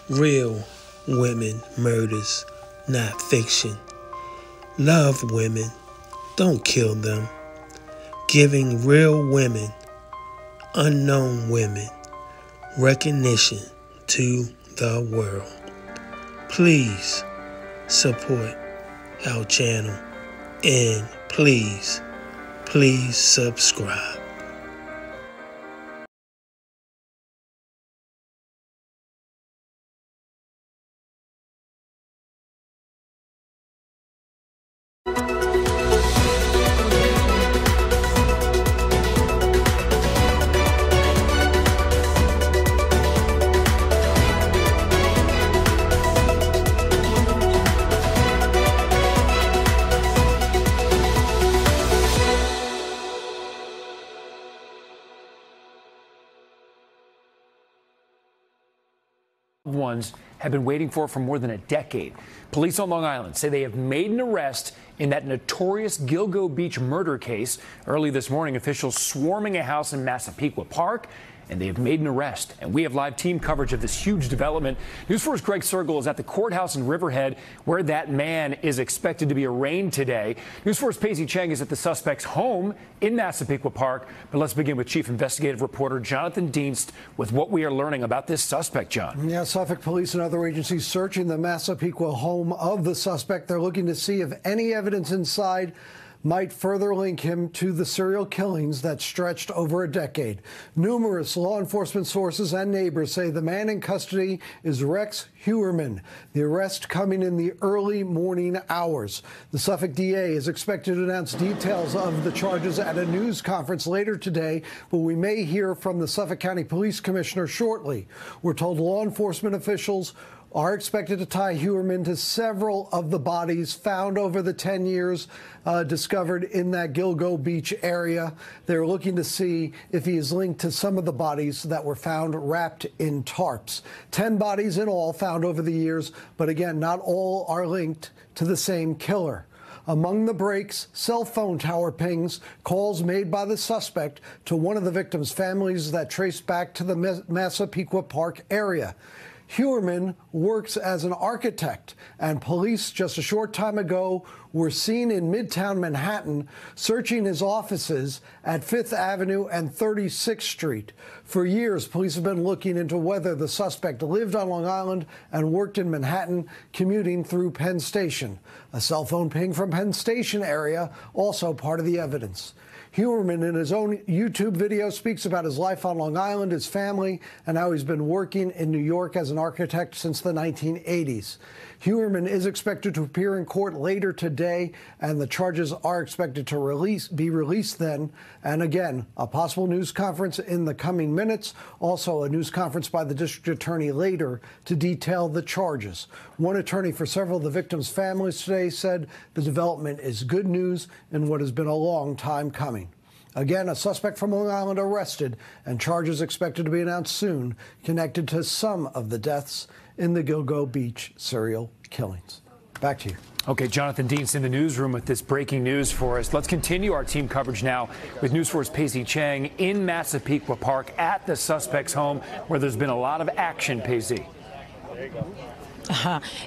Real women murders, not fiction. Love women, don't kill them. Giving real women, unknown women, recognition to the world. Please support our channel and please subscribe. Ones have been waiting for more than a decade. Police on Long Island say they have made an arrest in that notorious Gilgo Beach murder case. Early this morning, officials swarming a house in Massapequa Park, and they have made an arrest. And we have live team coverage of this huge development. News 4's Greg Sergel is at the courthouse in Riverhead, where that man is expected to be arraigned today. News 4's Pacey Cheng is at the suspect's home in Massapequa Park. But let's begin with Chief Investigative Reporter Jonathan Dienst with what we are learning about this suspect, John. Yeah, Suffolk police and other agencies searching the Massapequa home of the suspect. They're looking to see if any evidence inside might further link him to the serial killings that stretched over a decade. Numerous law enforcement sources and neighbors say the man in custody is Rex Heuermann. The arrest coming in the early morning hours. The Suffolk DA is expected to announce details of the charges at a news conference later today, but we may hear from the Suffolk County Police Commissioner shortly. We're told law enforcement officials are expected to tie Heuermann to several of the bodies found over the 10 years discovered in that Gilgo Beach area. They're looking to see if he is linked to some of the bodies that were found wrapped in tarps. 10 bodies in all found over the years, but again, not all are linked to the same killer. Among the breaks, cell phone tower pings, calls made by the suspect to one of the victims' families that trace back to the Massapequa Park area. Heuermann works as an architect, and police just a short time ago were seen in Midtown Manhattan searching his offices at 5th Avenue and 36th Street. For years, police have been looking into whether the suspect lived on Long Island and worked in Manhattan, commuting through Penn Station. A cell phone ping from Penn Station area, also part of the evidence. Heuermann, in his own YouTube video, speaks about his life on Long Island, his family, and how he's been working in New York as an architect since the 1980s. Heuermann is expected to appear in court later today, and the charges are expected to be released then. And again, a possible news conference in the coming minutes. Also, a news conference by the district attorney later to detail the charges. One attorney for several of the victims' families today said the development is good news in what has been a long time coming. Again, a suspect from Long Island arrested, and charges expected to be announced soon connected to some of the deaths in the Gilgo Beach serial killings. Back to you. Okay, Jonathan Dienst in the newsroom with this breaking news for us. Let's continue our team coverage now with News 4's Pacey Cheng in Massapequa Park at the suspect's home, where there's been a lot of action, Pacey. There you go.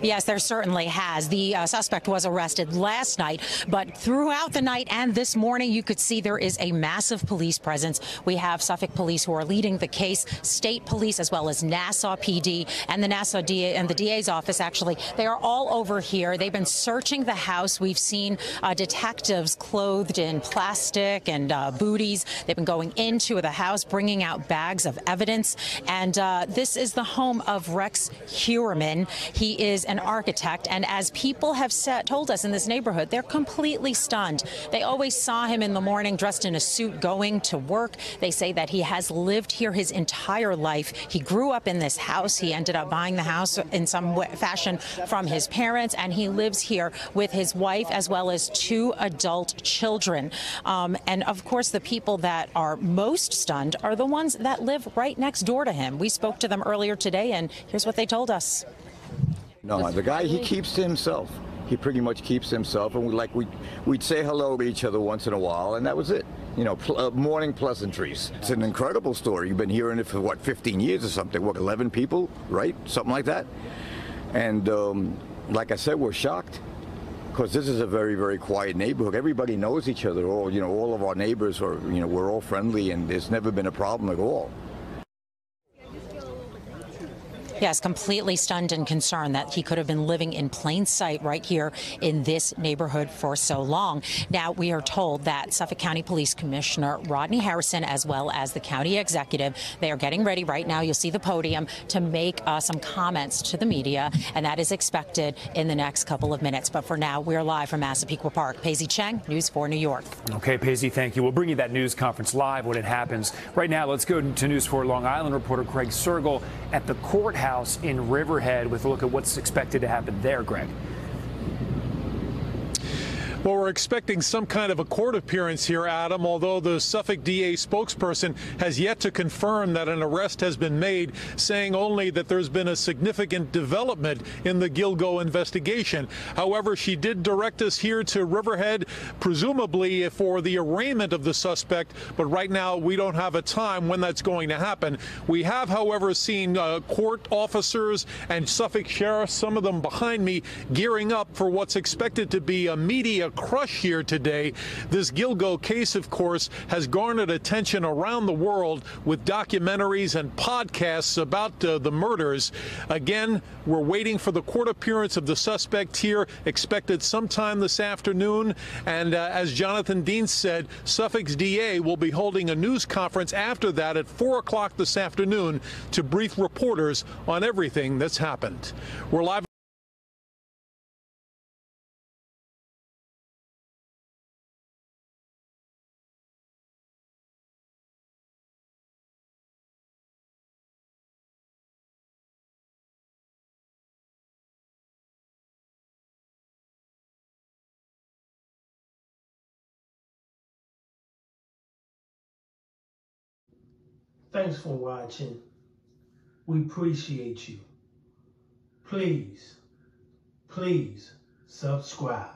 Yes, there certainly has. The suspect was arrested last night, but throughout the night and this morning, you could see there is a massive police presence. We have Suffolk police who are leading the case, state police, as well as Nassau PD and the Nassau DA and the DA's office. Actually, they are all over here. They've been searching the house. We've seen detectives clothed in plastic and booties. They've been going into the house, bringing out bags of evidence. And this is the home of Rex Heuermann. He is an architect, and as people have told us in this neighborhood, they're completely stunned. They always saw him in the morning dressed in a suit going to work. They say that he has lived here his entire life. He grew up in this house. He ended up buying the house in some fashion from his parents, and he lives here with his wife as well as 2 adult children. And of course, the people that are most stunned are the ones that live right next door to him. We spoke to them earlier today, and here's what they told us. No, the guy, he keeps to himself. he pretty much keeps himself, and we'd say hello to each other once in a while, and that was it. You know, morning pleasantries. It's an incredible story. You've been hearing it for, what, 15 years or something? What, 11 people, right? Something like that. And like I said, we're shocked, because this is a very, very quiet neighborhood. Everybody knows each other. All of our neighbors are, we're all friendly, and there's never been a problem at all. Yes, completely stunned and concerned that he could have been living in plain sight right here in this neighborhood for so long. Now, we are told that Suffolk County Police Commissioner Rodney Harrison, as well as the county executive, they are getting ready right now. You'll see the podium to make some comments to the media, and that is expected in the next couple of minutes. But for now, we're live from Massapequa Park. Paisley Cheng, News 4 New York. Okay, Paisley, thank you. We'll bring you that news conference live when it happens. Right now, let's go to News 4 Long Island reporter Greg Sergel at the courthouse in Riverhead with a look at what's expected to happen there, Greg. Well, we're expecting some kind of a court appearance here, Adam, although the Suffolk DA spokesperson has yet to confirm that an arrest has been made, saying only that there's been a significant development in the Gilgo investigation. However, she did direct us here to Riverhead, presumably for the arraignment of the suspect, but right now we don't have a time when that's going to happen. We have, however, seen court officers and Suffolk sheriffs, some of them behind me, gearing up for what's expected to be a media crush here today. This Gilgo case, of course, has garnered attention around the world with documentaries and podcasts about the murders. Again, we're waiting for the court appearance of the suspect here, expected sometime this afternoon. And as Jonathan Dean said, Suffolk's DA will be holding a news conference after that at 4 o'clock this afternoon to brief reporters on everything that's happened. We're live. Thanks for watching. We appreciate you. Please subscribe.